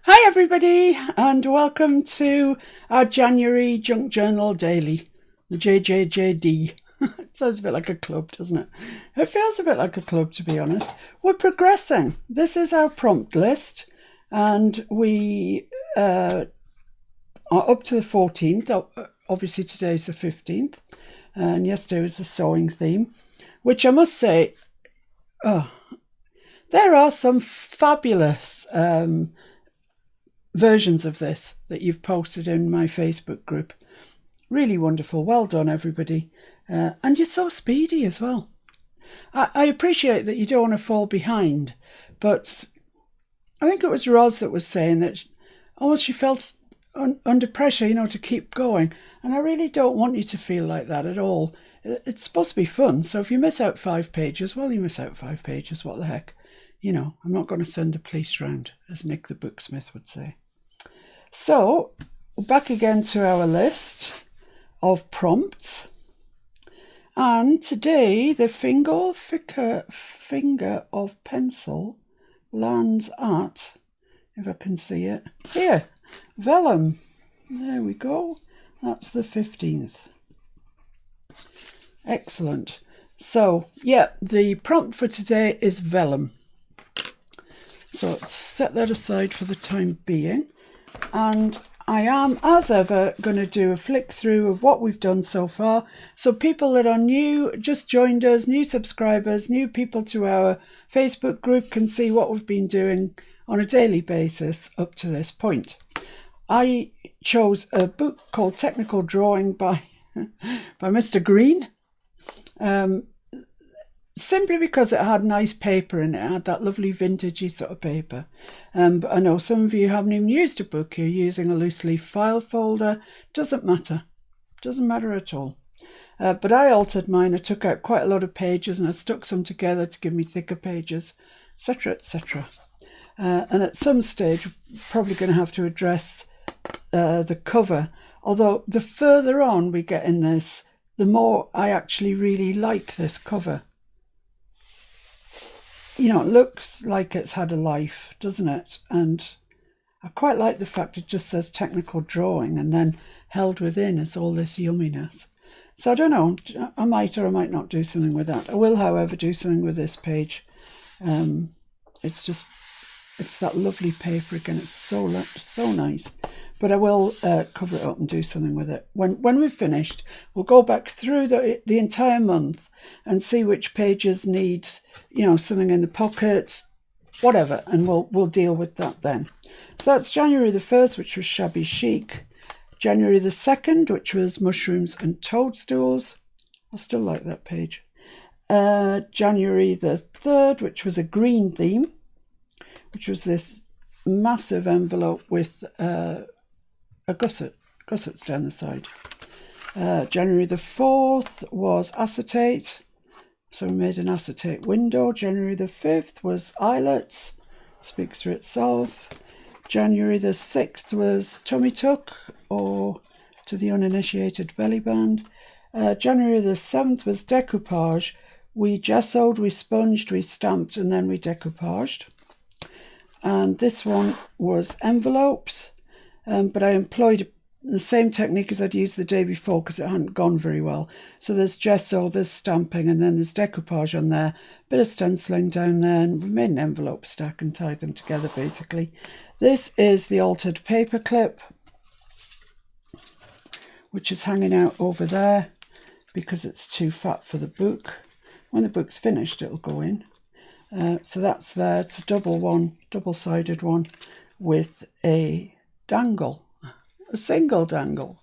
Hi everybody, and welcome to our January Junk Journal Daily, the JJJD. It sounds a bit like a club, doesn't it? It feels a bit like a club, to be honest. We're progressing. This is our prompt list, and we are up to the 14th. Obviously today's the 15th, and yesterday was the sewing theme, which I must say, there are some fabulous versions of this that you've posted in my Facebook group. Really wonderful. Well done, everybody. And you're so speedy as well. I appreciate that you don't want to fall behind, but I think it was Roz that was saying that almost she felt under pressure, to keep going. And I really don't want you to feel like that at all. It's supposed to be fun. So if you miss out 5 pages, well, you miss out 5 pages. What the heck? I'm not going to send the police round, as Nick the Booksmith would say. So, back again to our list of prompts. And today, the finger of pencil lands at, if I can see it, here, vellum. There we go. That's the 15th. Excellent. So, yeah, the prompt for today is vellum. So let's set that aside for the time being. And I am, as ever, going to do a flick through of what we've done so far. So people that are new, just joined us, new subscribers, new people to our Facebook group can see what we've been doing on a daily basis up to this point. I chose a book called Technical Drawing by Mr. Green. Simply because it had nice paper in it. It had that lovely vintagey sort of paper. But I know some of you haven't even used a book. You're using a loose leaf file folder. Doesn't matter. Doesn't matter at all. But I altered mine. I took out quite a lot of pages and I stuck some together to give me thicker pages, etc., etc. And at some stage, we're probably going to have to address the cover. Although the further on we get in this, the more I actually really like this cover. It looks like it's had a life, doesn't it? And I quite like the fact it just says technical drawing and then held within is all this yumminess. So I don't know, I might or I might not do something with that. I will, however, do something with this page. It's that lovely paper again. It's so nice. But I will cover it up and do something with it. When we've finished, we'll go back through the entire month and see which pages need, something in the pocket, whatever, and we'll deal with that then. So that's January the 1st, which was Shabby Chic. January the 2nd, which was Mushrooms and Toadstools. I still like that page. January the 3rd, which was a green theme, which was this massive envelope with gussets down the side. January the 4th was acetate, so we made an acetate window. January the 5th was eyelets, speaks for itself. January the 6th was tummy tuck, or to the uninitiated belly band. January the 7th was decoupage. We gessoed, we sponged, we stamped, and then we decoupaged. And this one was envelopes, but I employed the same technique as I'd used the day before because it hadn't gone very well. So there's gesso, there's stamping, and then there's decoupage on there, bit of stenciling down there, and we made an envelope stack and tied them together basically. This is the altered paper clip, which is hanging out over there because it's too fat for the book. When the book's finished, it'll go in. So that's there. It's a double-sided one with a dangle, a single dangle.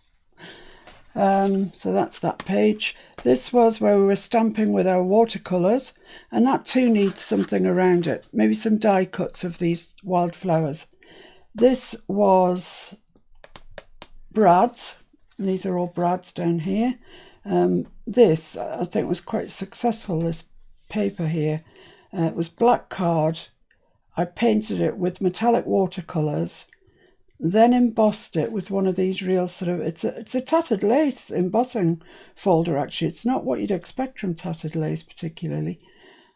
So that's that page. This was where we were stamping with our watercolours, and that too needs something around it. Maybe some die cuts of these wildflowers. This was brads, and these are all brads down here. This, I think, was quite successful, this paper here. It was black card. I painted it with metallic watercolours, then embossed it with one of these real sort of, it's a tattered lace embossing folder actually. It's not what you'd expect from tattered lace particularly.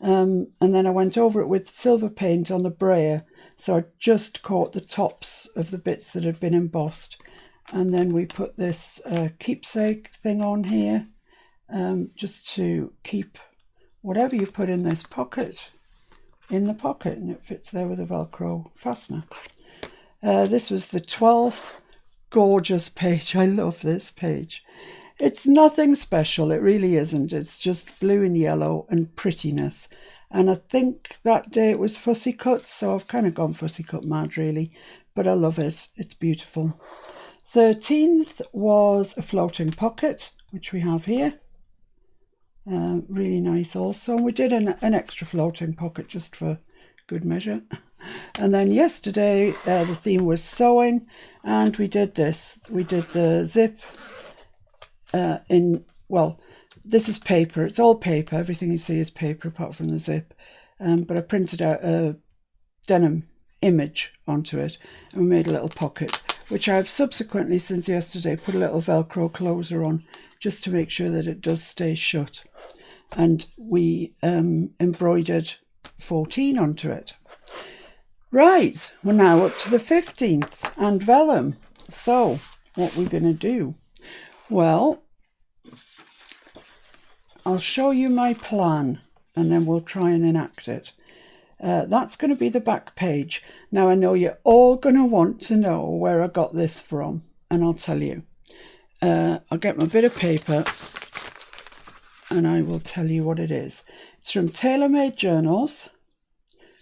And then I went over it with silver paint on the brayer, so I just caught the tops of the bits that had been embossed. And then we put this keepsake thing on here, just to keep whatever you put in this pocket in the pocket, and it fits there with a Velcro fastener. This was the 12th gorgeous page. I love this page. It's nothing special, it really isn't. It's just blue and yellow and prettiness. And I think that day it was fussy cut, so I've kind of gone fussy cut mad really, but I love it. It's beautiful. 13th was a floating pocket, which we have here. Really nice also. We did an extra floating pocket just for good measure. And then yesterday the theme was sewing, and we did this. We did the zip well, this is paper. It's all paper. Everything you see is paper apart from the zip. But I printed out a denim image onto it, and we made a little pocket, which I've subsequently, since yesterday, put a little Velcro closer on just to make sure that it does stay shut. And we embroidered 14 onto it. Right, we're now up to the 15th and vellum. So what we're going to do? Well, I'll show you my plan and then we'll try and enact it. That's going to be the back page. Now I know you're all going to want to know where I got this from, and I'll tell you. I'll get my bit of paper and I will tell you what it is. It's from Tailor Made Journals.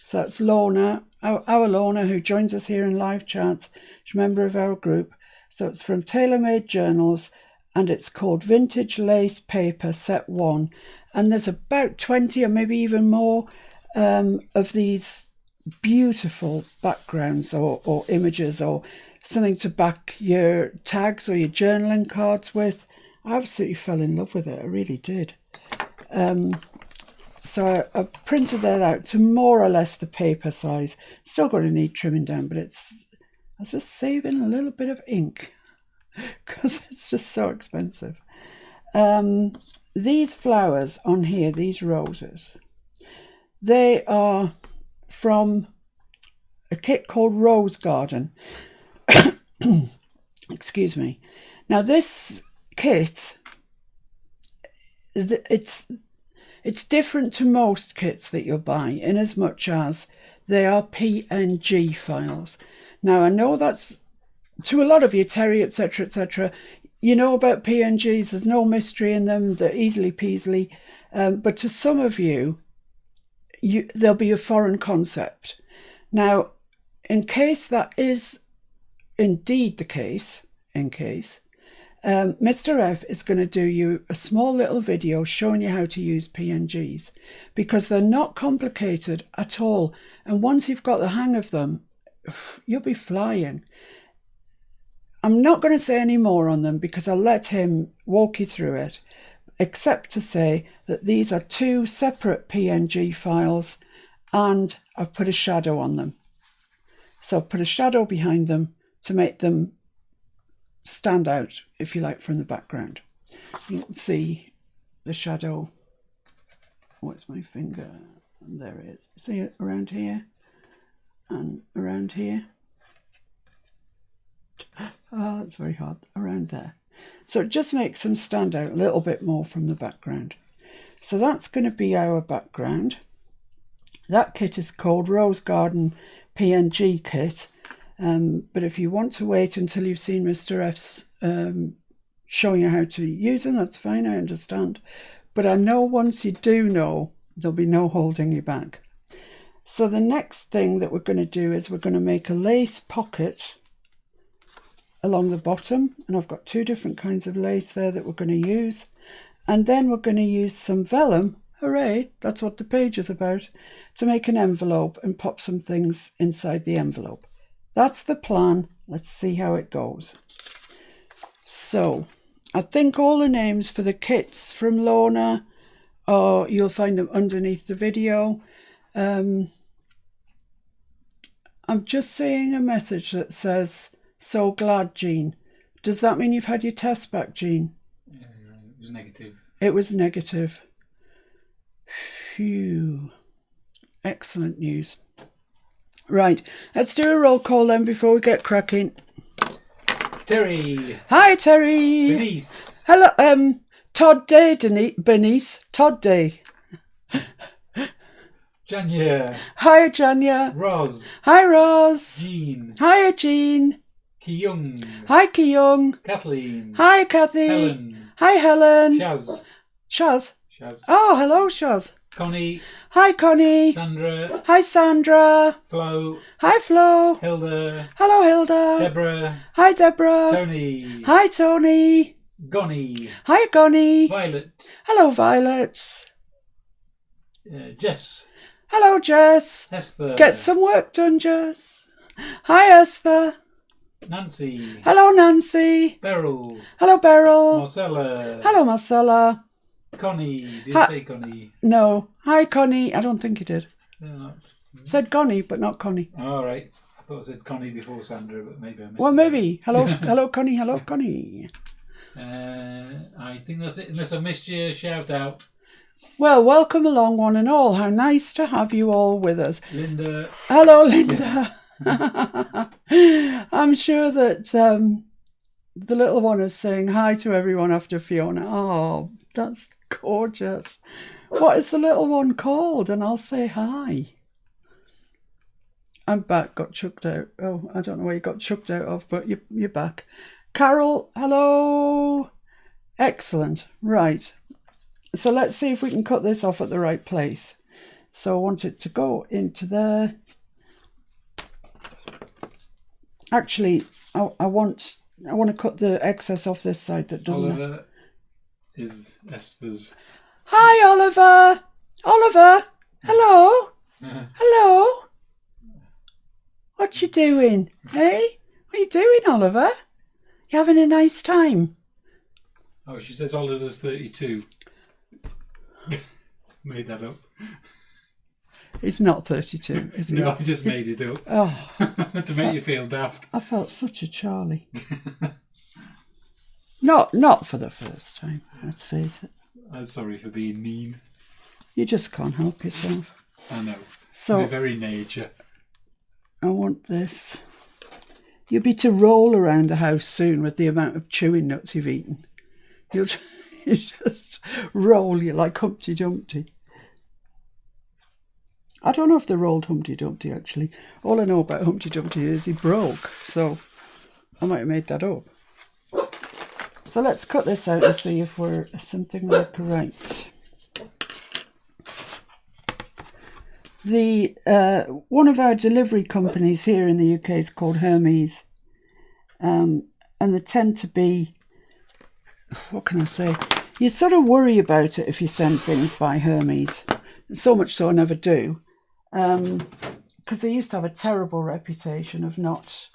So that's Lorna, our Lorna, who joins us here in live chat. She's a member of our group. So it's from Tailor Made Journals, and it's called Vintage Lace Paper Set 1. And there's about 20 or maybe even more of these beautiful backgrounds or images or something to back your tags or your journaling cards with. I absolutely fell in love with it. I really did. So I've printed that out to more or less the paper size. Still going to need trimming down, but I was just saving a little bit of ink because it's just so expensive. These flowers on here, these roses, they are from a kit called Rose Garden. Excuse me. Now this kit, it's different to most kits that you'll buy in as much as they are PNG files. Now I know that's, to a lot of you, Terry, etc., etc., you know about PNGs, there's no mystery in them, they're easily peasily, but to some of you, they'll be a foreign concept. Now, in case that is indeed the case, Mr. F is going to do you a small little video showing you how to use PNGs, because they're not complicated at all. And once you've got the hang of them, you'll be flying. I'm not going to say any more on them because I'll let him walk you through it, except to say that these are two separate PNG files and I've put a shadow on them. So I've put a shadow behind them to make them stand out, if you like, from the background. You can see the shadow. What's my finger? And there it is. See it around here and around here. Oh, it's very hard. Around there. So it just makes them stand out a little bit more from the background. So that's going to be our background. That kit is called Rose Garden PNG kit. But if you want to wait until you've seen Mr. F's showing you how to use them, that's fine, I understand. But I know once you do know, there'll be no holding you back. So the next thing that we're going to do is we're going to make a lace pocket along the bottom. And I've got two different kinds of lace there that we're going to use. And then we're going to use some vellum, hooray, that's what the page is about, to make an envelope and pop some things inside the envelope. That's the plan. Let's see how it goes. So I think all the names for the kits from Lorna, you'll find them underneath the video. I'm just seeing a message that says, "So glad, Jean." Does that mean you've had your test back, Jean? Yeah, it was negative. It was negative. Phew. Excellent news. Right, let's do a roll call then before we get cracking. Terry. Hi, Terry. Denise. Hello, Todd Day, Bernice. Todd Day. Janya. Hi, Janya. Roz. Hi, Roz. Jean. Hi, Jean. Kyung. Hi, Kyung. Kathleen. Hi, Kathy. Helen. Hi, Helen. Shaz. Shaz. Shaz. Oh, hello, Shaz. Connie. Hi, Connie. Sandra. Hi, Sandra. Flo. Hi, Flo. Hilda. Hello, Hilda. Deborah. Hi, Deborah. Tony. Hi, Tony. Gonnie. Hi, Connie. Violet. Hello, Violet. Jess. Hello, Jess. Esther. Get some work done, Jess. Hi, Esther. Nancy. Hello, Nancy. Beryl. Hello, Beryl. Marcella. Hello, Marcella. Connie. Did you say Connie? No. Hi, Connie. I don't think you did. No. Said Connie, but not Connie. All right. I thought I said Connie before Sandra, but maybe I missed it. Well, maybe. Hello, hello, Connie. Hello, Connie. I think that's it, unless I missed your shout out. Well, welcome along, one and all. How nice to have you all with us. Linda. Hello, Linda. I'm sure that the little one is saying hi to everyone after Fiona. Oh, that's gorgeous. What is the little one called? And I'll say hi. I'm back, got chucked out. Oh, I don't know where you got chucked out of, but you're back. Carol, hello. Excellent. Right. So let's see if we can cut this off at the right place. So I want it to go into there. Actually, I want to cut the excess off this side that doesn't. Oliver is Esther's. Hi, Oliver. Oliver. Hello. Hello. What you doing? Hey? What you doing, Oliver? You having a nice time? Oh, she says Oliver's 32. Made that up. He's not 32, is he? No, I just made it up. Oh, to make you feel daft. I felt such a Charlie. Not for the first time, let's face it. I'm sorry for being mean. You just can't help yourself. I know. So my very nature. I want this. You'll be to roll around the house soon with the amount of chewing nuts you've eaten. You just roll you like Humpty Dumpty. I don't know if they rolled Humpty Dumpty, actually. All I know about Humpty Dumpty is he broke, so I might have made that up. So let's cut this out and see if we're something like right. One of our delivery companies here in the UK is called Hermes, and they tend to be, what can I say? You sort of worry about it if you send things by Hermes. So much so I never do, because they used to have a terrible reputation of not,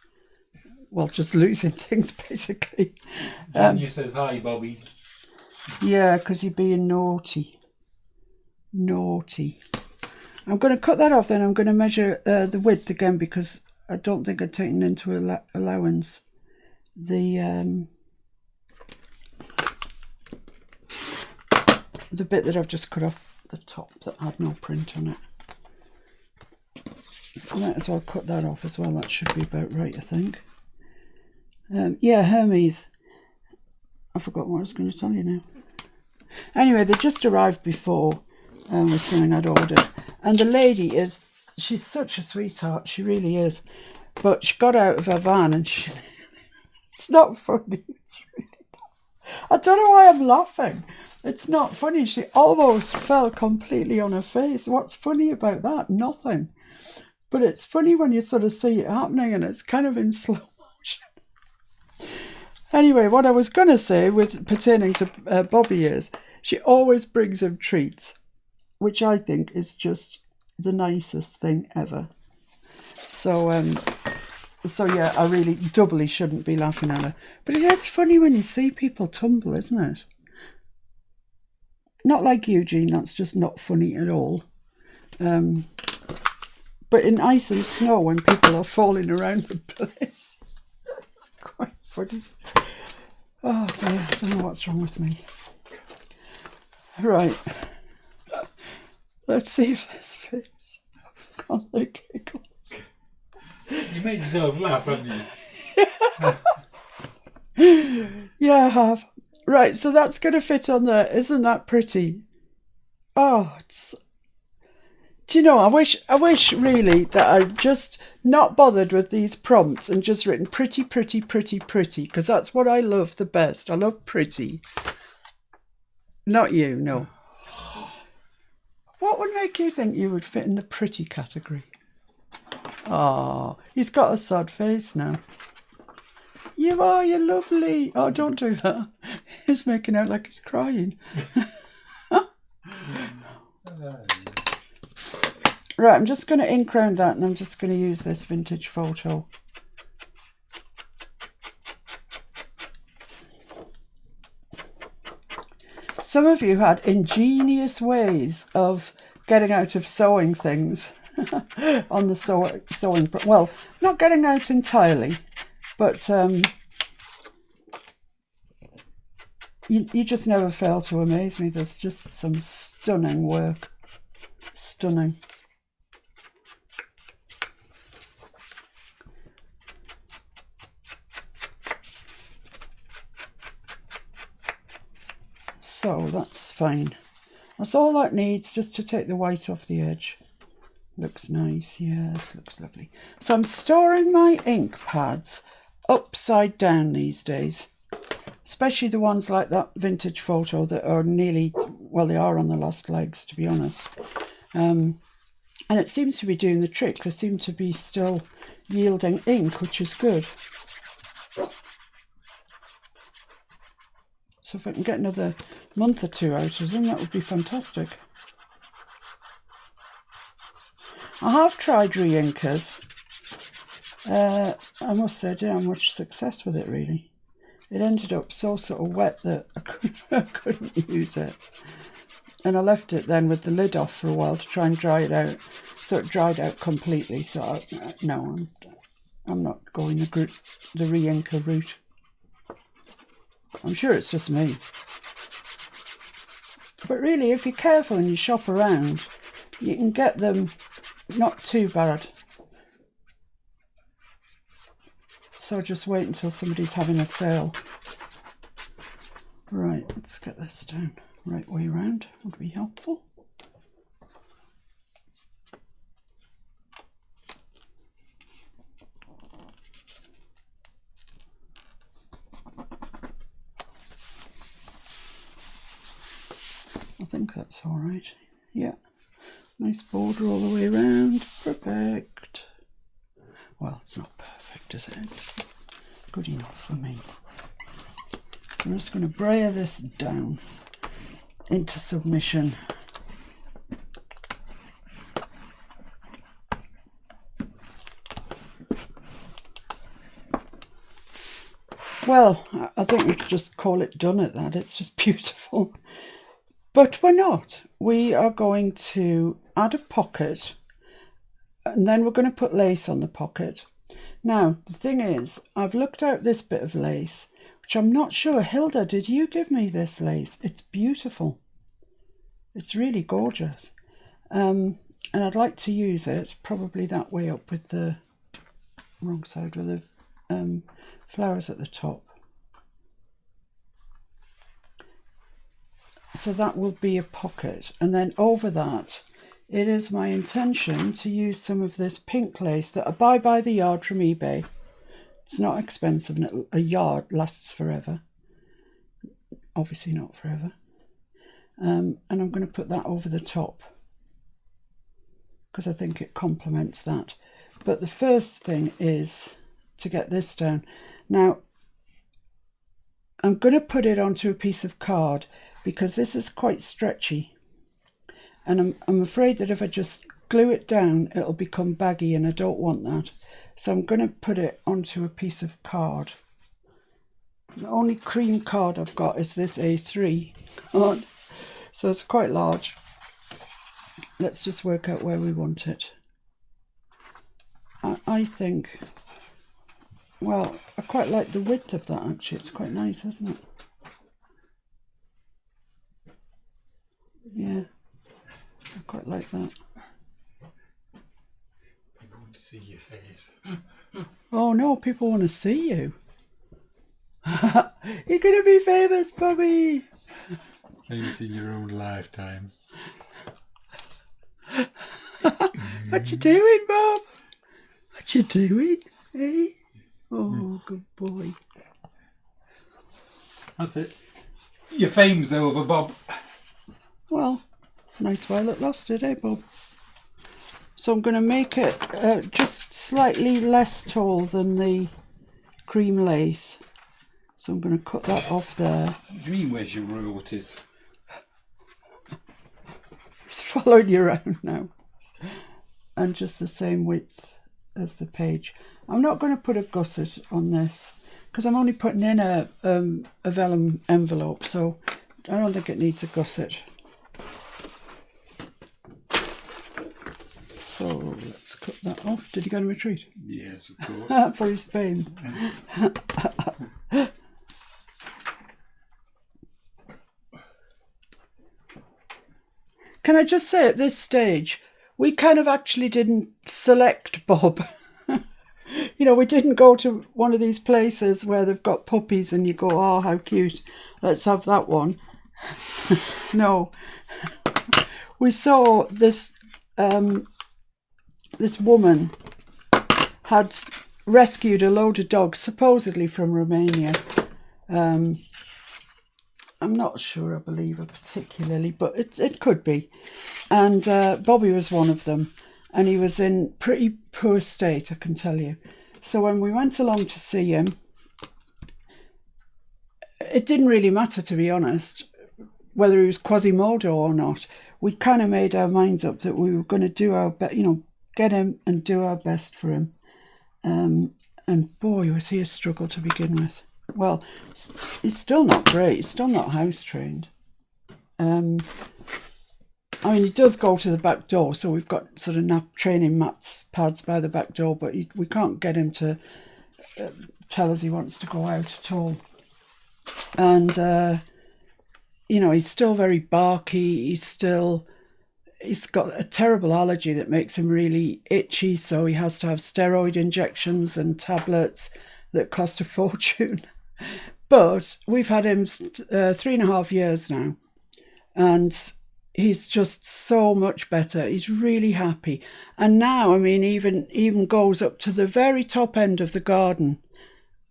well, just losing things basically. Janya says hi, Bobby. Yeah, because you're being naughty. Naughty. I'm going to cut that off then. I'm going to measure the width again because I don't think I've taken into allowance the bit that I've just cut off the top that had no print on it. So I might as well cut that off as well. That should be about right, I think. Yeah, Hermes. I forgot what I was going to tell you now. Anyway, they just arrived before with something I'd ordered. And the lady she's such a sweetheart, she really is. But she got out of her van and it's not funny. It's really not. I don't know why I'm laughing. It's not funny. She almost fell completely on her face. What's funny about that? Nothing. But it's funny when you sort of see it happening and it's kind of in slow motion. Anyway, what I was going to say pertaining to Bobby is she always brings him treats, which I think is just the nicest thing ever. So yeah, I really doubly shouldn't be laughing at her. But it is funny when you see people tumble, isn't it? Not like Eugene, that's just not funny at all. But in ice and snow, when people are falling around the place, it's quite funny. Oh dear, I don't know what's wrong with me. Right. Let's see if this fits. Can't they giggle? You made yourself laugh, haven't you? Yeah, I have. Right, so that's going to fit on there. Isn't that pretty? Oh, it's... Do you know, I wish really that I'd just not bothered with these prompts and just written pretty, pretty, pretty, pretty, because that's what I love the best. I love pretty. Not you, no. What would make you think you would fit in the pretty category? Oh, he's got a sad face now. You are, you're lovely. Oh, don't do that. He's making out like he's crying. Right, I'm just going to ink round that and I'm just going to use this vintage photo. Some of you had ingenious ways of getting out of sewing things on the sewing. Well, not getting out entirely, but you just never fail to amaze me. There's just some stunning work. Stunning. So that's fine. That's all that needs, just to take the white off the edge. Looks nice, yes, looks lovely. So I'm storing my ink pads upside down these days, especially the ones like that vintage photo that are nearly, well, they are on the last legs, to be honest. And it seems to be doing the trick. They seem to be still yielding ink, which is good. So if I can get another month or two out of them, that would be fantastic. I have tried re-inkers. I must say I didn't have much success with it, really. It ended up so sort of wet that I couldn't use it. And I left it then with the lid off for a while to try and dry it out. So it dried out completely. So no, I'm not going the re-inker route. I'm sure it's just me. But really, if you're careful and you shop around, you can get them not too bad. So just wait until somebody's having a sale. Right, let's get this down right way round. Would be helpful. I think that's all right. Yeah, nice border all the way around. Perfect. Well, it's not perfect, is it? It's good enough for me. So I'm just going to brayer this down into submission. Well, I think we could just call it done at that. It's just beautiful. But we're not. We are going to add a pocket and then we're going to put lace on the pocket. Now, the thing is, I've looked out this bit of lace, which I'm not sure. Hilda, did you give me this lace? It's beautiful. It's really gorgeous. And I'd like to use it probably that way up with the wrong side with the flowers at the top. So that will be a pocket, and then over that it is my intention to use some of this pink lace that I buy by the yard from eBay. It's not expensive and a yard lasts forever. Obviously not forever. And I'm going to put that over the top because I think it complements that. But the first thing is to get this down. Now I'm going to put it onto a piece of card because this is quite stretchy, and I'm afraid that if I just glue it down it'll become baggy, and I don't want that. So I'm going to put it onto a piece of card. The only cream card I've got is this A3 card, so it's quite large. Let's just work out where we want it. I think, well, I quite like the width of that actually. It's quite nice, isn't it? Yeah. I quite like that. People want to see your face. Oh no, people want to see you. You're going to be famous, Bobby. Famous in your own lifetime. What you doing, Bob? What you doing? Hey? Oh, good boy. That's it. Your fame's over, Bob. Well, nice while it lasted, eh, Bob? So I'm going to make it just slightly less tall than the cream lace. So I'm going to cut that off there. What do you mean, where's your royalties? Just following you around now. And just the same width as the page. I'm not going to put a gusset on this because I'm only putting in a vellum envelope, so I don't think it needs a gusset. So let's cut that off. Did he go to retreat? Yes, of course. For his fame. Can I just say at this stage, we kind of actually didn't select Bob. You know, we didn't go to one of these places where they've got puppies and you go, oh, how cute, let's have that one. No. We saw this this woman had rescued a load of dogs, supposedly from Romania. I'm not sure I believe her particularly, but it could be. And Bobby was one of them. And he was in pretty poor state, I can tell you. So when we went along to see him, it didn't really matter, to be honest, whether he was Quasimodo or not. We kind of made our minds up that we were going to do our best, you know, get him and do our best for him. And boy, was he a struggle to begin with. Well, he's still not great. He's still not house trained. I mean, he does go to the back door, so we've got sort of training pads by the back door, but we can't get him to tell us he wants to go out at all. And, you know, he's still very barky. He's got a terrible allergy that makes him really itchy, so he has to have steroid injections and tablets that cost a fortune. But we've had him 3.5 years now, and he's just so much better. He's really happy. And now, I mean, even goes up to the very top end of the garden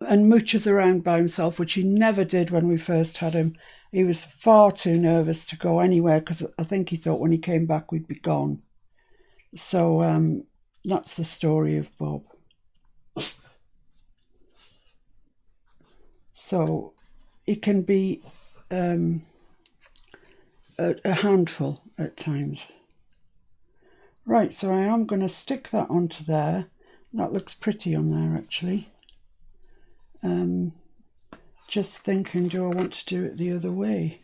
and mooches around by himself, which he never did when we first had him. He was far too nervous to go anywhere because I think he thought when he came back we'd be gone. So that's the story of Bob. So it can be a handful at times. Right, so I am going to stick that onto there. That looks pretty on there, actually. Just thinking, do I want to do it the other way?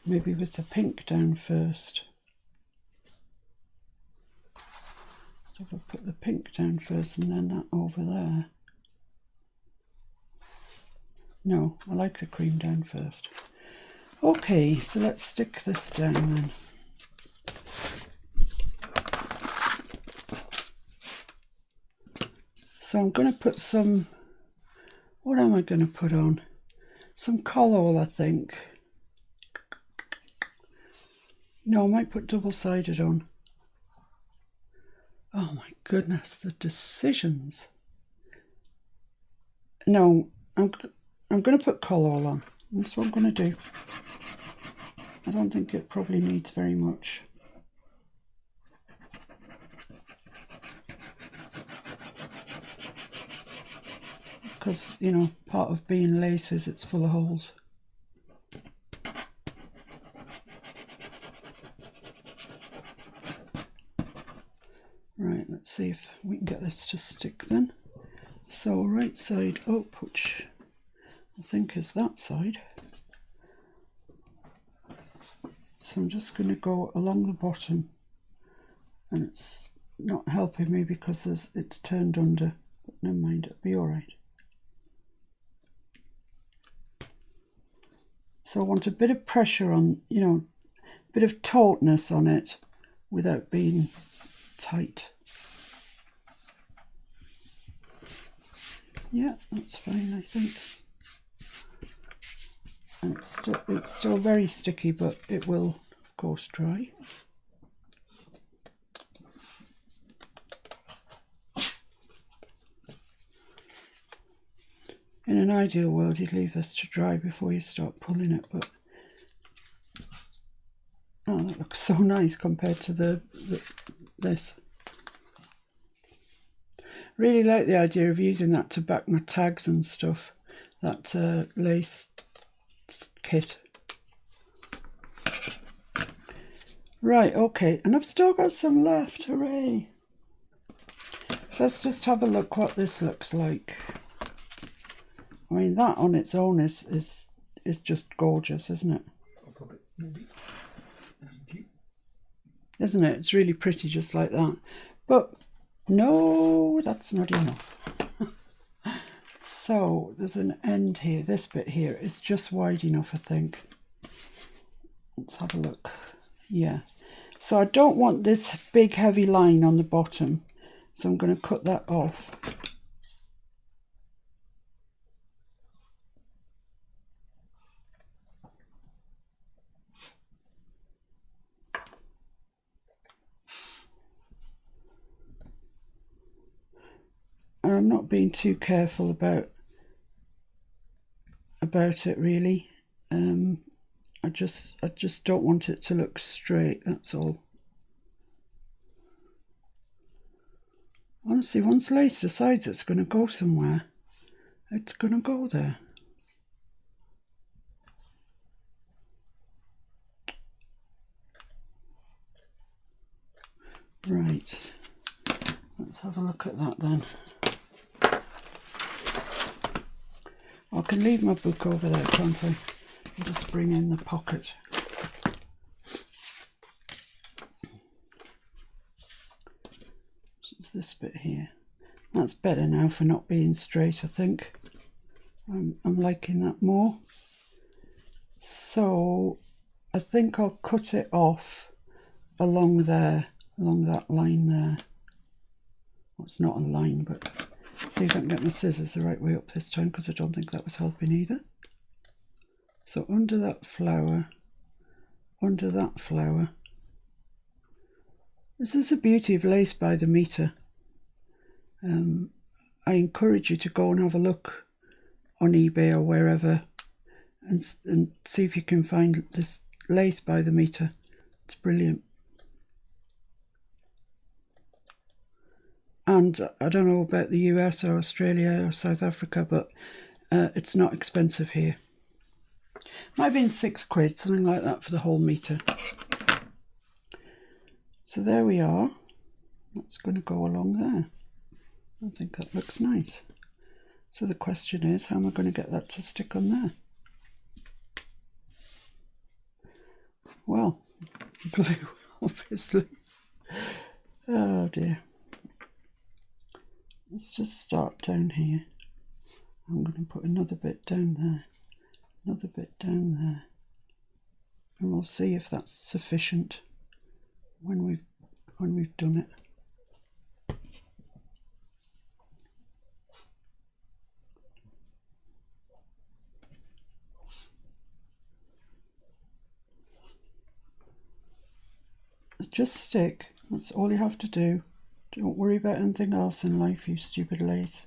Maybe with the pink down first. So if I put the pink down first and then that over there. No, I like the cream down first. Okay, so let's stick this down then. So I'm going to put some, what am I going to put on? Some collall, I think. No, I might put double-sided on. Oh my goodness, the decisions. No, I'm going to put collall on. That's what I'm going to do. I don't think it probably needs very much. Because, you know, part of being lace is it's full of holes. Right, let's see if we can get this to stick then. So right side up, which I think is that side. So I'm just going to go along the bottom, and it's not helping me because it's turned under, but never mind, it'll be all right. So I want a bit of pressure on, you know, a bit of tautness on it, without being tight. Yeah, that's fine, I think. And it's still very sticky, but it will, of course, dry. In an ideal world, you'd leave this to dry before you start pulling it, but oh, that looks so nice compared to this. Really like the idea of using that to back my tags and stuff, that lace kit. Right, okay, and I've still got some left, hooray! Let's just have a look what this looks like. I mean, that on its own is just gorgeous, isn't it? I'll put it, maybe. Thank you. Isn't it? It's really pretty just like that. But no, that's not enough. So there's an end here. This bit here is just wide enough, I think. Let's have a look. Yeah. So I don't want this big heavy line on the bottom. So I'm going to cut that off. And I'm not being too careful about it really. I just don't want it to look straight, that's all. Honestly, once lace decides it's going to go somewhere, it's going to go there. Right, let's have a look at that then. I can leave my book over there, can't I? I'll just bring in the pocket. So it's this bit here. That's better now for not being straight, I think. I'm liking that more. So I think I'll cut it off along there, along that line there. Well, it's not a line, but see if I can get my scissors the right way up this time, because I don't think that was helping either. So under that flower, under that flower. This is the beauty of lace by the metre. I encourage you to go and have a look on eBay or wherever and see if you can find this lace by the metre. It's brilliant. And I don't know about the US or Australia or South Africa, but it's not expensive here. Might have been £6, something like that for the whole metre. So there we are. That's going to go along there. I think that looks nice. So the question is, how am I going to get that to stick on there? Well, glue, obviously. Oh dear. Let's just start down here. I'm going to put another bit down there, another bit down there, and we'll see if that's sufficient when we've done it. Just stick. That's all you have to do. Don't worry about anything else in life, you stupid lace.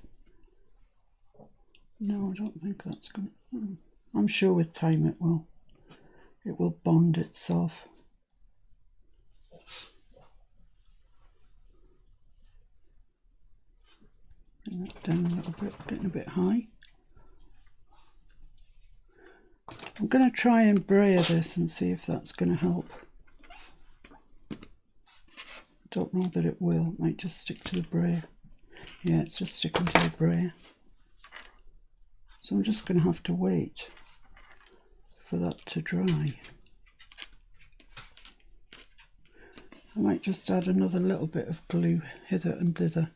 No, I don't think that's going to... I'm sure with time it will bond itself. Bring that down a little bit, getting a bit high. I'm going to try and brayer this and see if that's going to help. Don't know that it will. It might just stick to the brayer. Yeah, it's just sticking to the brayer. So I'm just going to have to wait for that to dry. I might just add another little bit of glue hither and thither,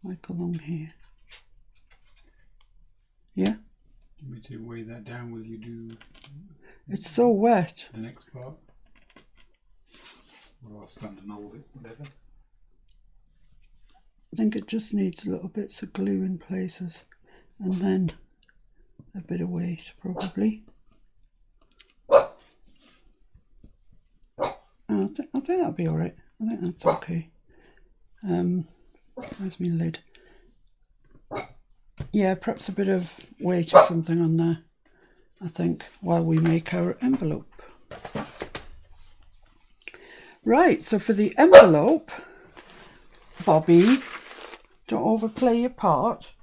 like along here. Yeah? Do you want me to weigh that down? Will you do... It's so wet. The next part? Or I'll stand and hold it, whatever. I think it just needs little bits of glue in places, and then a bit of weight probably. I think that'll be alright. I think that's okay. Where's my lid? Yeah, perhaps a bit of weight or something on there, I think, while we make our envelope. Right, so for the envelope, Bobby, don't overplay your part.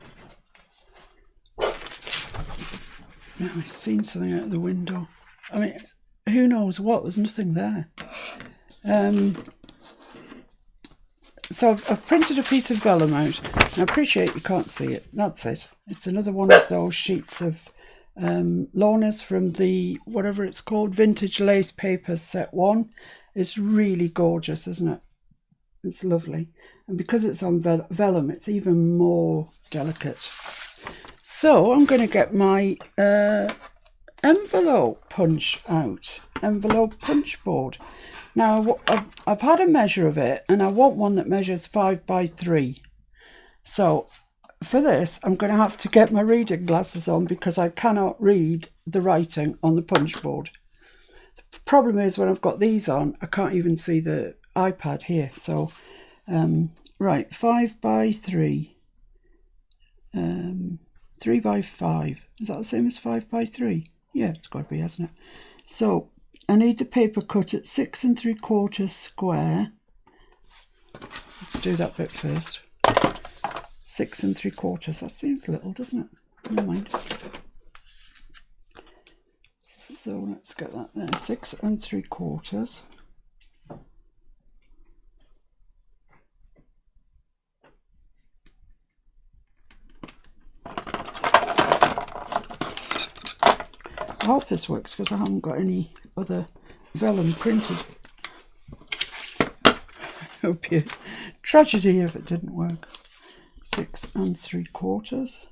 Now I've seen something out of the window. I mean, who knows what? There's nothing there. So I've printed a piece of vellum out. I appreciate you can't see it. That's it. It's another one of those sheets of Lorna's from the, whatever it's called, Vintage Lace Papers Set 1. It's really gorgeous, isn't it? It's lovely. And because it's on vellum, it's even more delicate. So I'm going to get my envelope punch out. Envelope punch board. Now, I've had a measure of it, and I want one that measures 5 by 3. So for this, I'm going to have to get my reading glasses on because I cannot read the writing on the punch board. The problem is when I've got these on, I can't even see the iPad here. So, right, 5 by 3. 3 by 5. Is that the same as 5 by 3? Yeah, it's got to be, hasn't it? So I need the paper cut at 6 3/4 square. Let's do that bit first. 6 3/4. That seems little, doesn't it? Never mind. So let's get that there. 6 3/4. I hope this works because I haven't got any other vellum printed. It would be a tragedy if it didn't work. 6 3/4.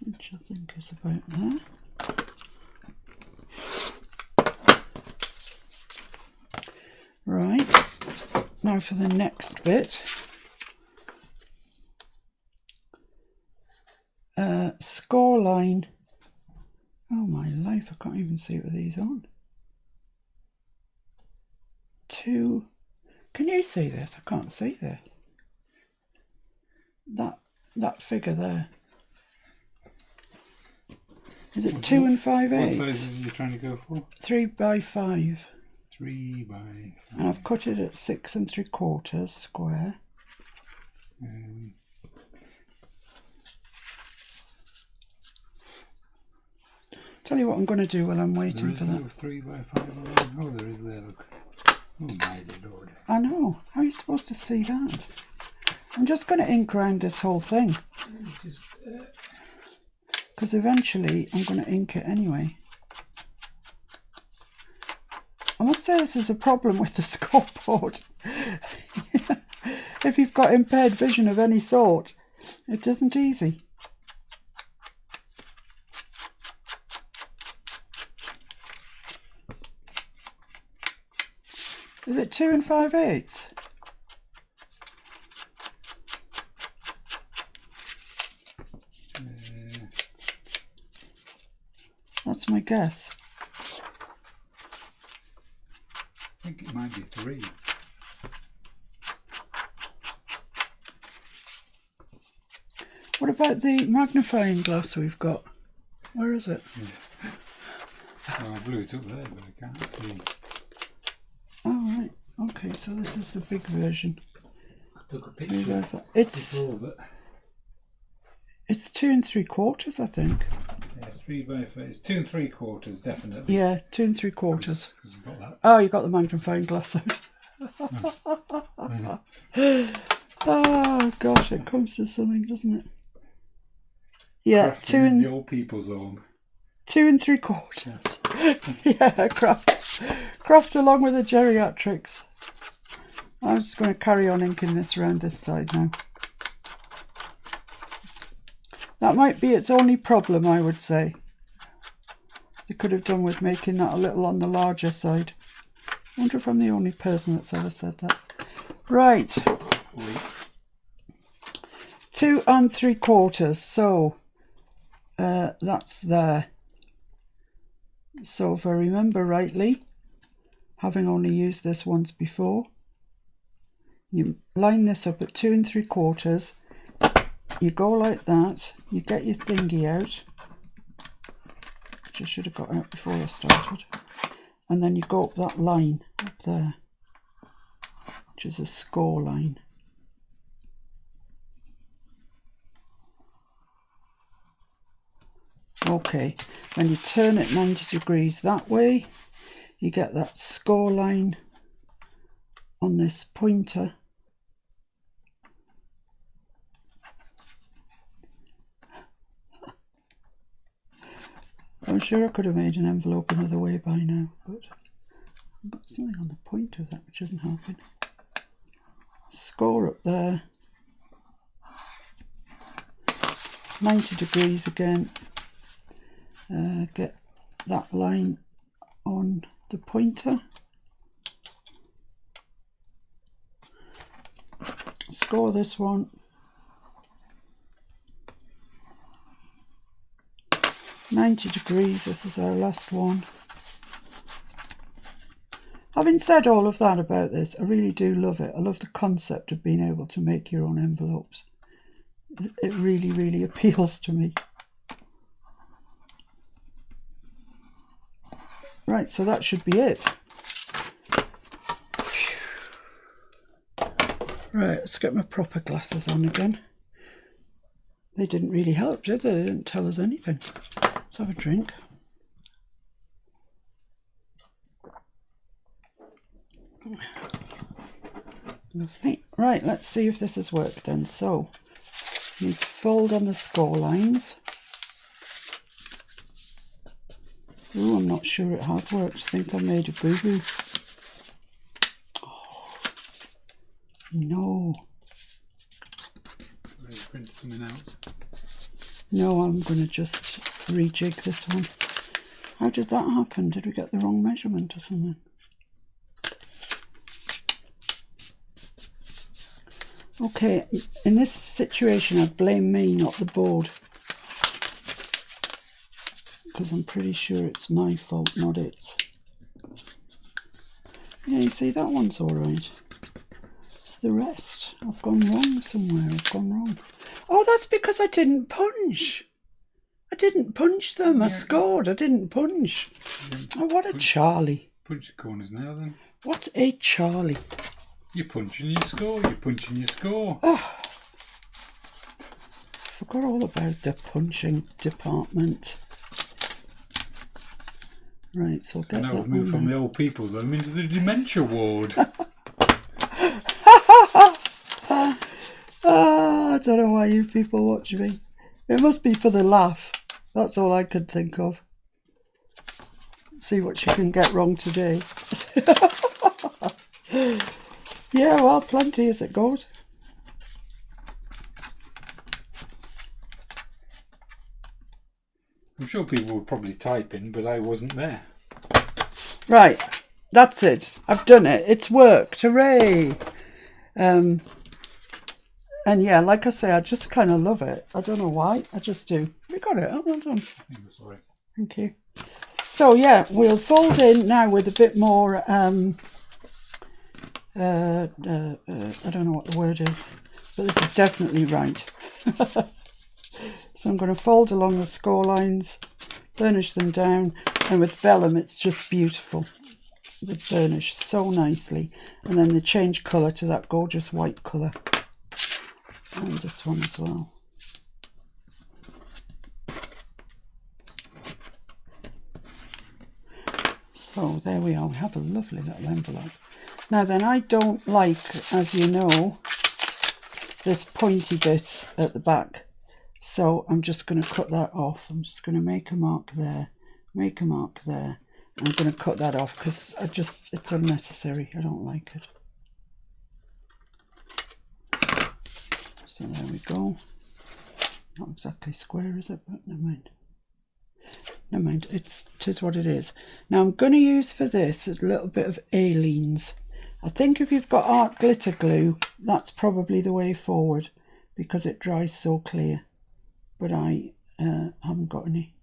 Which I think is about there. Right, now for the next bit. Score line. Oh my life, I can't even see what these on. 2. Can you see this? I can't see this. That figure there. Is it 2 and 5/8? What sizes are you trying to go for? 3 by 5. 3 by 5. And I've cut it at 6 3/4 square. Tell you what I'm going to do while I'm waiting for that. There is 3 by 5 around. Oh, there is there, look. Oh my lord. I know. How are you supposed to see that? I'm just going to ink around this whole thing. Because eventually I'm going to ink it anyway. I must say this is a problem with the scoreboard. If you've got impaired vision of any sort, it isn't easy. Is it 2 and 5/8? That's my guess. I think it might be 3. What about the magnifying glass we've got? Where is it? Yeah. Well, I blew it up there, but I can't see. Oh, right. Okay, so this is the big version. I took a picture. It's 2 and 3/4, I think. Yeah, 3 by 5. It's 2 3/4, definitely. Yeah, 2 and 3/4. Because I've got that. Oh, you got the magnifying glass out. Oh gosh, it comes to something, doesn't it? Yeah, Crafting 2 in and the old people's home. 2 and 3/4. Yeah, craft along with the geriatrics. I'm just going to carry on inking this around this side now. That might be its only problem, I would say. They could have done with making that a little on the larger side. I wonder if I'm the only person that's ever said that. Right. 2 3/4. So that's there. So if I remember rightly, having only used this once before, you line this up at 2 3/4. You go like that. You get your thingy out, which I should have got out before I started. And then you go up that line up there, which is a score line. Okay, when you turn it 90 degrees that way, you get that score line on this pointer. I'm sure I could have made an envelope another way by now, but I've got something on the point of that which isn't helping. Score up there, 90 degrees again, get that line on the pointer, score this one, 90 degrees, this is our last one. Having said all of that about this, I really do love it. I love the concept of being able to make your own envelopes. It really, really appeals to me. Right, so that should be it. Right, let's get my proper glasses on again. They didn't really help, did they? They didn't tell us anything. Let's have a drink. Lovely. Right, let's see if this has worked then. So, you need to fold on the score lines. Oh, I'm not sure it has worked. I think I made a boo-boo. Oh, no. No, I'm going to just rejig this one. How did that happen? Did we get the wrong measurement or something? Okay, in this situation I'd blame me, not the board. Because I'm pretty sure it's my fault, not its. Yeah, you see, that one's alright. It's the rest. I've gone wrong somewhere. I've gone wrong. Oh, that's because I didn't punch. I didn't punch them. I scored. I didn't punch. Oh, what a Charlie. Punch the corners now then. What a Charlie. You punch and you score. You punch and you score. Oh, forgot all about the punching department. Right, so I'll get now that we've moved on from there. the old people's home into the dementia ward. I don't know why you people watch me. It must be for the laugh. That's all I could think of. See what you can get wrong today. Yeah, well, plenty as it goes. I'm sure people were probably typing, but I wasn't there. Right, that's it. I've done it. It's worked. Hooray! And yeah, like I say, I just kind of love it. I don't know why. I just do. We got it. Oh, well done. I think that's all right. Thank you. So yeah, we'll fold in now with a bit more. I don't know what the word is, but this is definitely right. So I'm going to fold along the score lines, burnish them down, and with vellum it's just beautiful. They burnish so nicely, and then they change colour to that gorgeous white colour. And this one as well. So there we are, we have a lovely little envelope. Now then, I don't like, as you know, this pointy bit at the back. So I'm just going to cut that off. I'm just going to make a mark there, make a mark there. I'm going to cut that off because it's unnecessary. I don't like it. So there we go. Not exactly square, is it? But never mind. Never mind, tis what it is. Now I'm going to use for this a little bit of Aleene's. I think if you've got art glitter glue, that's probably the way forward because it dries so clear. But I haven't got any.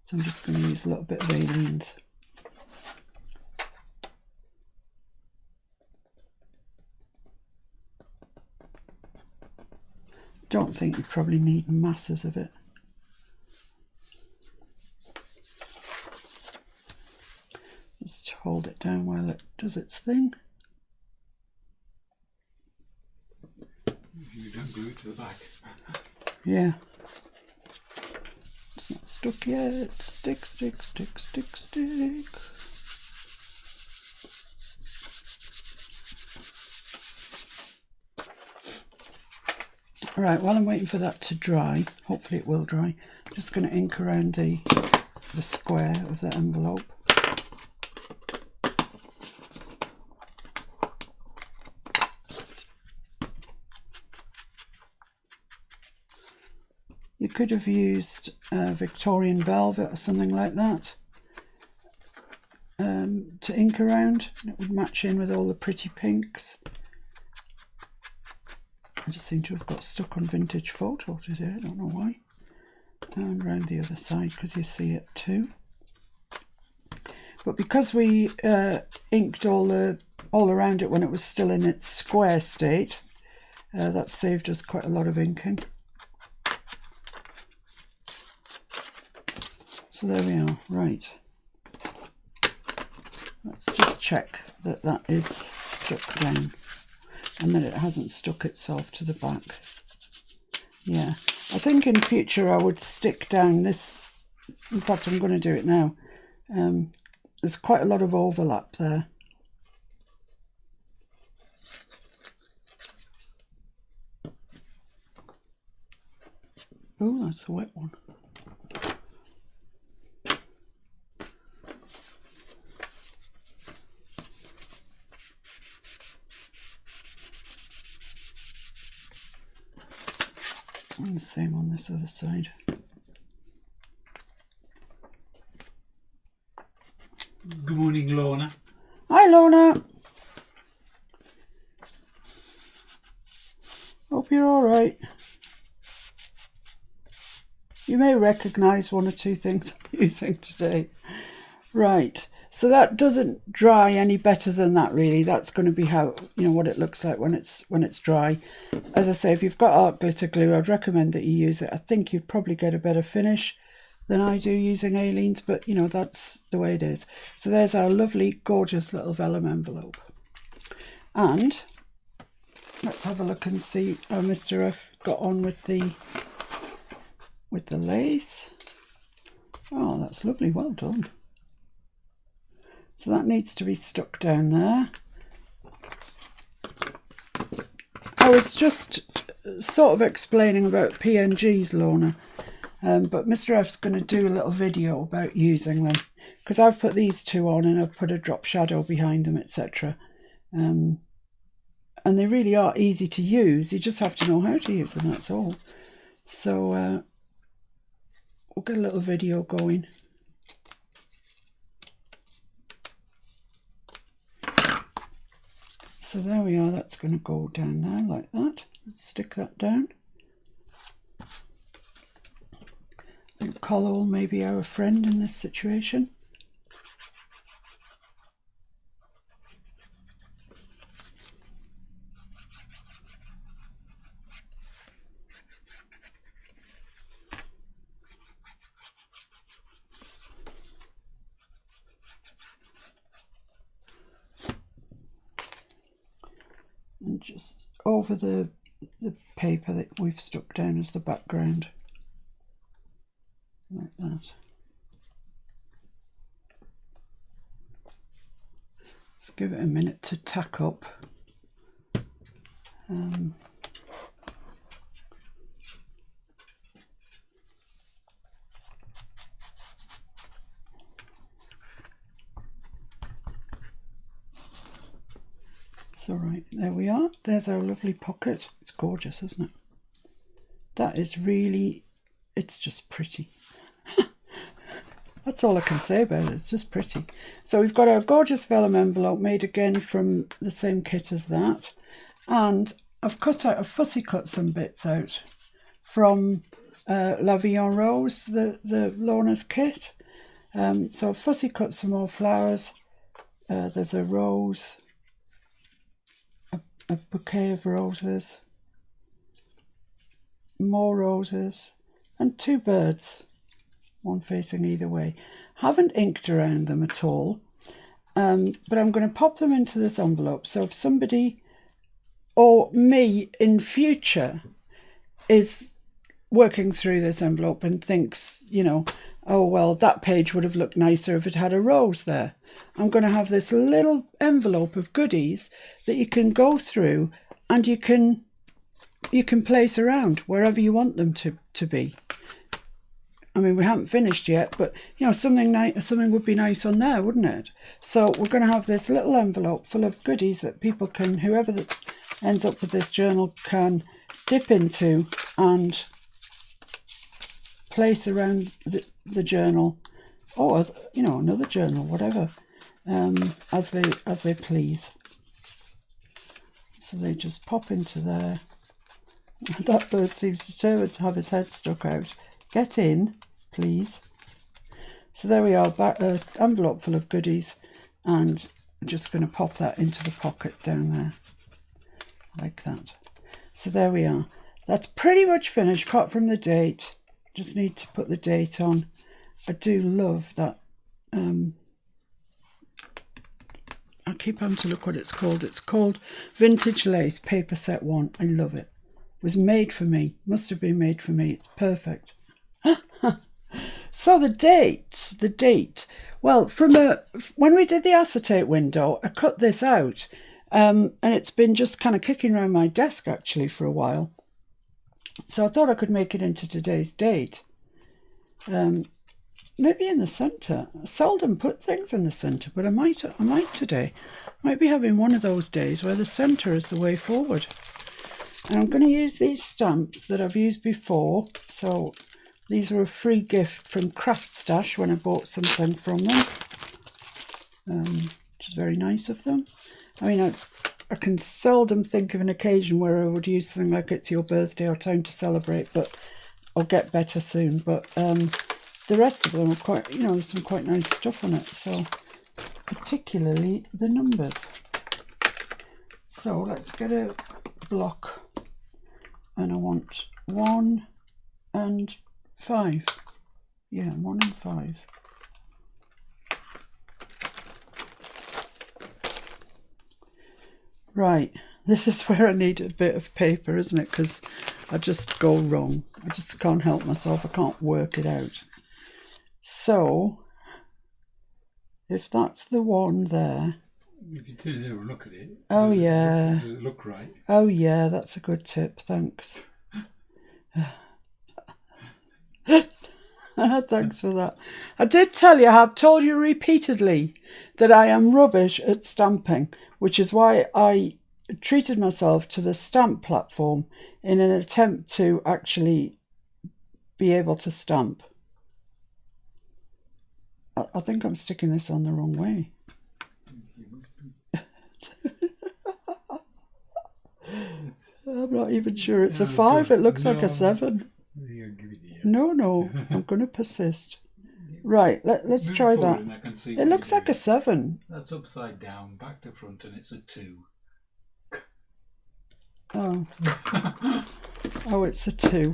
So I'm just going to use a little bit of Aleene's. Don't think you probably need masses of it. Just hold it down while it does its thing. You don't glue it to the back. Yeah. It's not stuck yet. Stick, stick, stick, stick, stick. Right, while I'm waiting for that to dry, hopefully it will dry, I'm just going to ink around the square of the envelope. You could have used Victorian velvet or something like that to ink around. It would match in with all the pretty pinks. I just seem to have got stuck on vintage photo today, I don't know why. And round the other side because you see it too. But because we inked all around it when it was still in its square state, that saved us quite a lot of inking. So there we are, right. Let's just check that that is stuck down and that it hasn't stuck itself to the back. Yeah, I think in future I would stick down this. In fact, I'm going to do it now. There's quite a lot of overlap there. Oh, that's a wet one. And the same on this other side. Good morning, Lorna. Hi, Lorna. Hope you're all right. You may recognise one or two things I'm using today. Right, so that doesn't dry any better than that really. That's going to be how, what it looks like when it's dry. As I say, if you've got art glitter glue, I'd recommend that you use it. I think you'd probably get a better finish than I do using Aleene's, but that's the way it is. So there's our lovely, gorgeous little vellum envelope. And let's have a look and see how Mr. F got on with the lace. Oh, that's lovely, well done. So that needs to be stuck down there. I was just sort of explaining about PNGs, Lorna, but Mr. F's going to do a little video about using them because I've put these two on and I've put a drop shadow behind them, etc. And they really are easy to use. You just have to know how to use them, that's all. So we'll get a little video going. So there we are, that's going to go down now like that. Let's stick that down. I think Colo may be our friend in this situation. And just over the paper that we've stuck down as the background, like that. Let's give it a minute to tack up. So right, there we are. There's our lovely pocket. It's gorgeous, isn't it? That is really, it's just pretty. That's all I can say about it. It's just pretty. So we've got our gorgeous vellum envelope made again from the same kit as that. And I've fussy cut some bits out from La Vie en Rose, the Lorna's kit. So I've fussy cut some more flowers. There's a rose, a bouquet of roses, more roses, and 2 birds, one facing either way. Haven't inked around them at all, but I'm going to pop them into this envelope. So if somebody or me in future is working through this envelope and thinks, you know, oh well, that page would have looked nicer if it had a rose there, I'm going to have this little envelope of goodies that you can go through and you can place around wherever you want them to be. I mean, we haven't finished yet, but you know, something would be nice on there, wouldn't it? So we're going to have this little envelope full of goodies that people can, whoever that ends up with this journal, can dip into and place around the journal, or you know, another journal, whatever, as they please. So they just pop into there. That bird seems determined to have his head stuck out. Get in, please. So there we are, envelope full of goodies, and I'm just going to pop that into the pocket down there, like that. So there we are. That's pretty much finished, apart from the date. Just need to put the date on. I do love that. I keep having to look what it's called. It's called Vintage Lace Paper Set 1. I love it. It was made for me. Must have been made for me. It's perfect. So the date. Well, when we did the acetate window, I cut this out, and it's been just kind of kicking around my desk actually for a while. So I thought I could make it into today's date. Maybe in the centre. I seldom put things in the centre, but I might today. Might be having one of those days where the centre is the way forward. And I'm going to use these stamps that I've used before. So these were a free gift from Craft Stash when I bought something from them, which is very nice of them. I mean, I can seldom think of an occasion where I would use something like It's Your Birthday or Time to Celebrate, but I'll get better soon. But the rest of them are quite, you know, there's some quite nice stuff on it. So particularly the numbers. So let's get a block, and I want 1 and 5. Yeah, 1 and 5. Right, this is where I need a bit of paper, isn't it? Because I just go wrong. I just can't help myself. I can't work it out. So, if that's the one there. If you turn it over and look at it. Oh, yeah. Does it look right? Oh, yeah, that's a good tip. Thanks. Thanks for that. I did tell you, I've told you repeatedly that I am rubbish at stamping, which is why I treated myself to the stamp platform in an attempt to actually be able to stamp. I think I'm sticking this on the wrong way. I'm not even sure it's a 5. It looks like a 7. No, I'm going to persist. Right, let's try that. It looks like a 7. That's upside down, back to front, and it's a 2. Oh. Oh, it's a 2.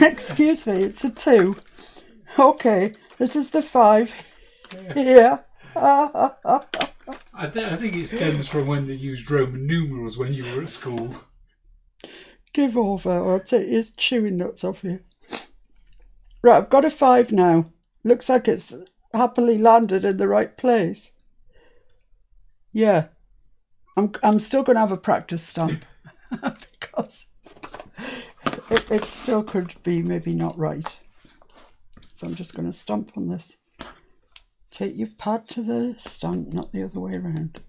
Excuse me, it's a 2. Okay, this is the 5 here. I think it stems from when they used Roman numerals when you were at school. Give over, or I'll take his chewing nuts off you. Right, I've got a 5 now. Looks like it's happily landed in the right place. Yeah, I'm still going to have a practice stamp because it still could be maybe not right. So I'm just going to stamp on this. Take your pad to the stamp, not the other way around.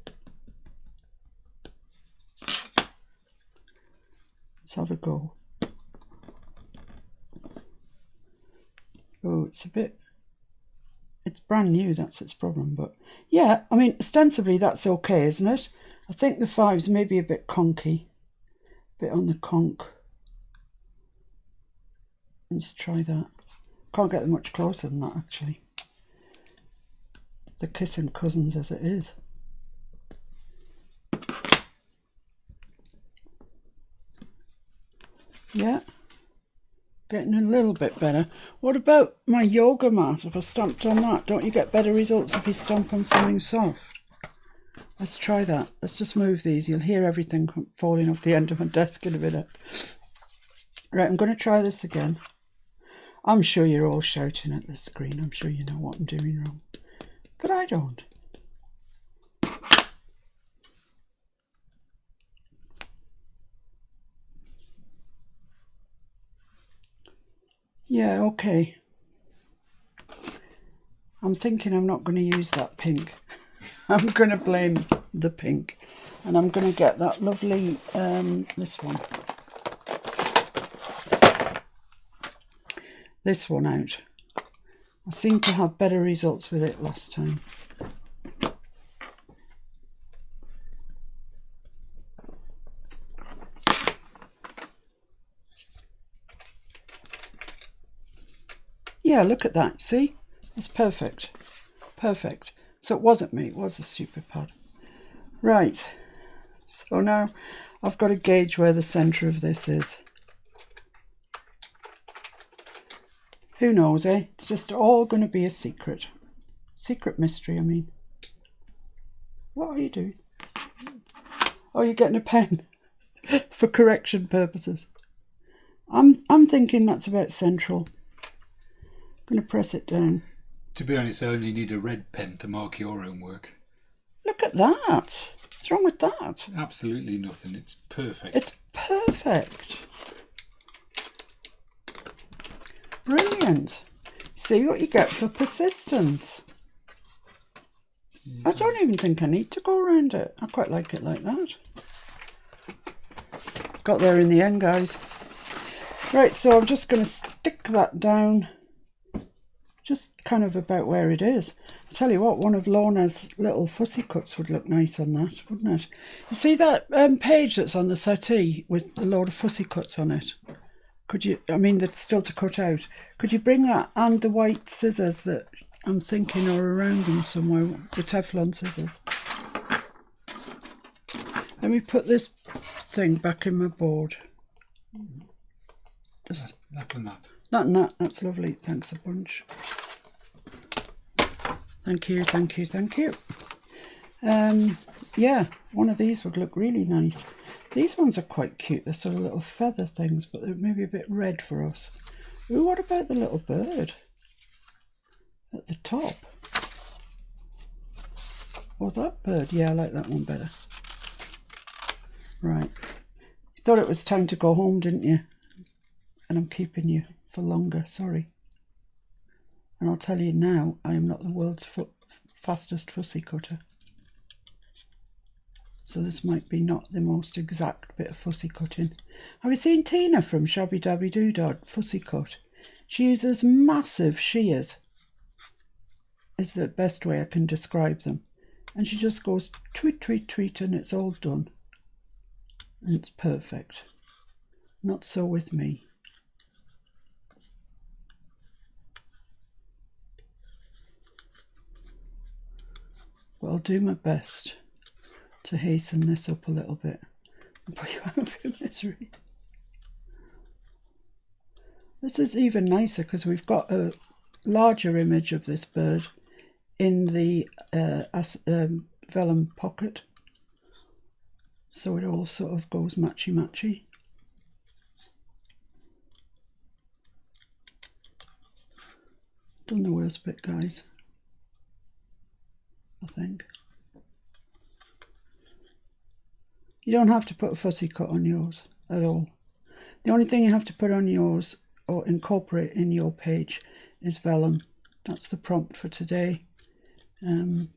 have a go. Oh, it's brand new, that's its problem, but yeah, I mean, ostensibly that's okay, isn't it? I think the 5's maybe a bit conky, a bit on the conk. Let's try that. Can't get them much closer than that, actually. They're kissing cousins as it is. Yeah, getting a little bit better. What about my yoga mat? If I stamped on that, don't you get better results if you stamp on something soft? Let's try that. Let's just move these. You'll hear everything falling off the end of my desk in a minute. Right, I'm going to try this again. I'm sure you're all shouting at the screen. I'm sure you know what I'm doing wrong. But I don't. Yeah, okay. I'm thinking I'm not going to use that pink. I'm going to blame the pink. And I'm going to get that lovely, this one. This one out. I seemed to have better results with it last time. Yeah, look at that, see? It's perfect. Perfect. So it wasn't me, it was a stupid pad. Right, so now I've got to gauge where the centre of this is. Who knows, eh? It's just all going to be a secret. Secret mystery, I mean. What are you doing? Oh, you're getting a pen for correction purposes. I'm thinking that's about central. I'm going to press it down. To be honest, I only need a red pen to mark your own work. Look at that. What's wrong with that? Absolutely nothing. It's perfect. It's perfect. Brilliant. See what you get for persistence. I don't even think I need to go around it. I quite like it like that. Got there in the end, guys. Right, so I'm just going to stick that down. Just kind of about where it is. I tell you what, one of Lorna's little fussy cuts would look nice on that, wouldn't it? You see that page that's on the settee with a load of fussy cuts on it? Could you, I mean, that's still to cut out. Could you bring that and the white scissors that I'm thinking are around them somewhere, the Teflon scissors? Let me put this thing back in my board. Just that and that. That and that, that's lovely. Thanks a bunch. Thank you, thank you, thank you. Yeah, one of these would look really nice. These ones are quite cute. They're sort of little feather things, but they're maybe a bit red for us. Ooh, what about the little bird at the top? Oh, that bird. Yeah, I like that one better. Right. You thought it was time to go home, didn't you? And I'm keeping you for longer, sorry. And I'll tell you now, I am not the world's fastest fussy cutter. So this might be not the most exact bit of fussy cutting. I was seeing Tina from Shabby Dabby Doodad fussy cut. She uses massive shears, is the best way I can describe them. And she just goes tweet, tweet, tweet, and it's all done. And it's perfect. Not so with me. But I'll do my best to hasten this up a little bit and put you out of your misery. This is even nicer because we've got a larger image of this bird in the vellum pocket, so it all sort of goes matchy-matchy. Done the worst bit, guys, I think. You don't have to put a fussy cut on yours at all. The only thing you have to put on yours or incorporate in your page is vellum. That's the prompt for today. Vellum.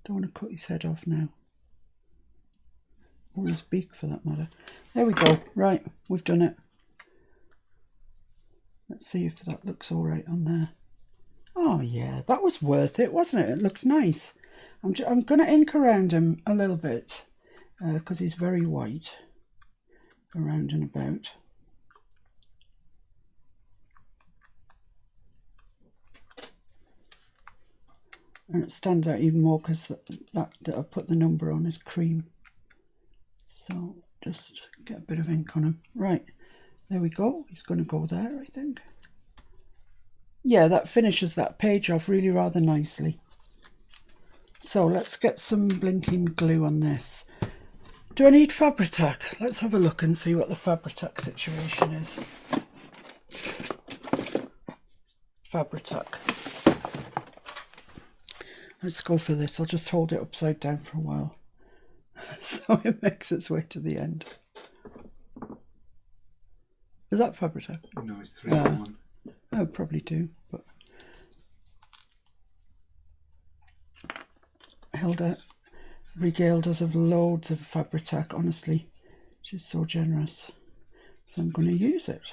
Don't want to cut his head off now. or his beak for that matter. There we go. Right, we've done it. Let's see if that looks all right on there. Oh yeah, that was worth it, wasn't it? It looks nice. I'm going to ink around him a little bit because he's very white around and about. And it stands out even more because that I put the number on is cream. So just get a bit of ink on him. Right, there we go. He's going to go there, I think. Yeah, that finishes that page off really rather nicely. So let's get some blinking glue on this. Do I need Fabri-Tac? Let's have a look and see what the Fabri-Tac situation is. Fabri-Tac. Let's go for this. I'll just hold it upside down for a while so it makes its way to the end. Is that Fabri-Tac? No, it's 3 in 1. I would probably do, but Hilda regaled us of loads of Fabri-Tac, honestly. She's so generous. So I'm going to use it.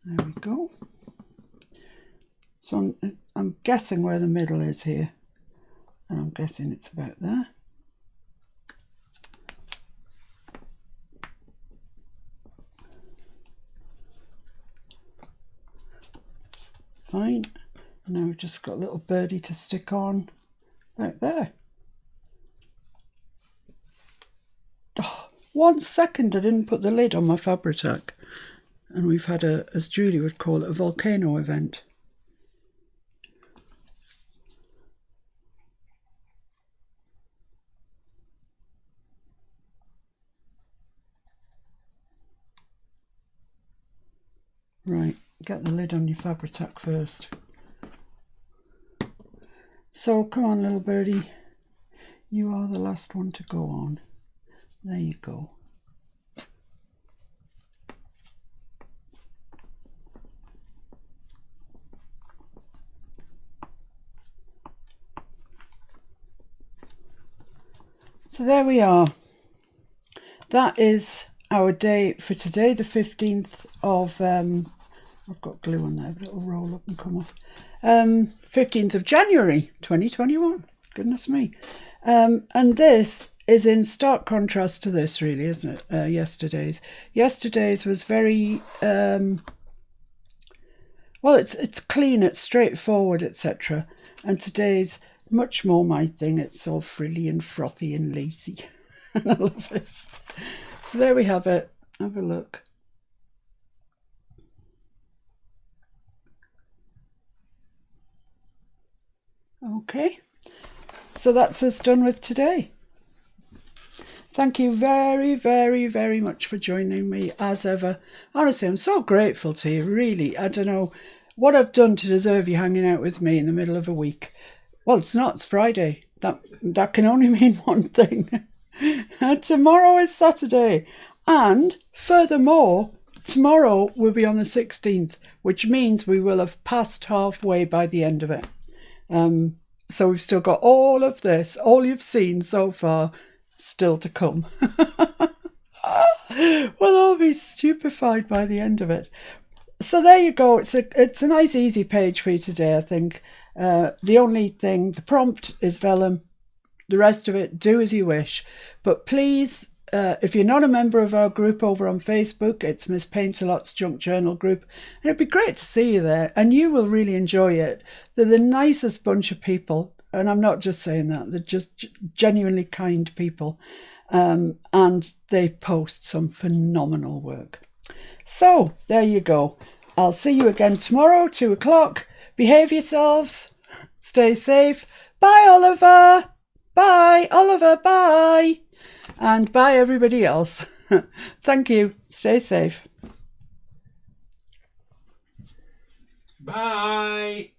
There we go. So I'm guessing where the middle is here. And I'm guessing it's about there. Fine. Now we've just got a little birdie to stick on right there. Oh, 1 second I didn't put the lid on my Fabri-Tac. And we've had a, as Julie would call it, a volcano event. Right, get the lid on your Fabri-Tac first. So come on, little birdie. You are the last one to go on. There you go. So there we are. That is our day for today, the 15th of, I've got glue on there, but it'll roll up and come off. 15th of January 2021. Goodness me. And this is in stark contrast to this, really, isn't it? Yesterday's. Yesterday's was very, well, it's clean, it's straightforward, etc. And today's much more my thing. It's all frilly and frothy and lacy. I love it. So there we have it. Have a look. Okay. So that's us done with today. Thank you very, very, very much for joining me as ever. Honestly, I'm so grateful to you, really. I don't know what I've done to deserve you hanging out with me in the middle of a week. Well, it's not. It's Friday. That can only mean one thing. Tomorrow is Saturday. And furthermore, tomorrow will be on the 16th, which means we will have passed halfway by the end of it. So we've still got all of this, all you've seen so far, still to come. We'll all be stupefied by the end of it. So there you go. It's a nice, easy page for you today, I think. The only thing, the prompt is vellum. The rest of it, do as you wish. But please, if you're not a member of our group over on Facebook, it's Miss Paintalot's Junk Journal group. And it'd be great to see you there. And you will really enjoy it. They're the nicest bunch of people. And I'm not just saying that. They're just genuinely kind people. And they post some phenomenal work. So, there you go. I'll see you again tomorrow, 2 o'clock. Behave yourselves. Stay safe. Bye, Oliver. Bye, Oliver. Bye. And bye, everybody else. Thank you. Stay safe. Bye.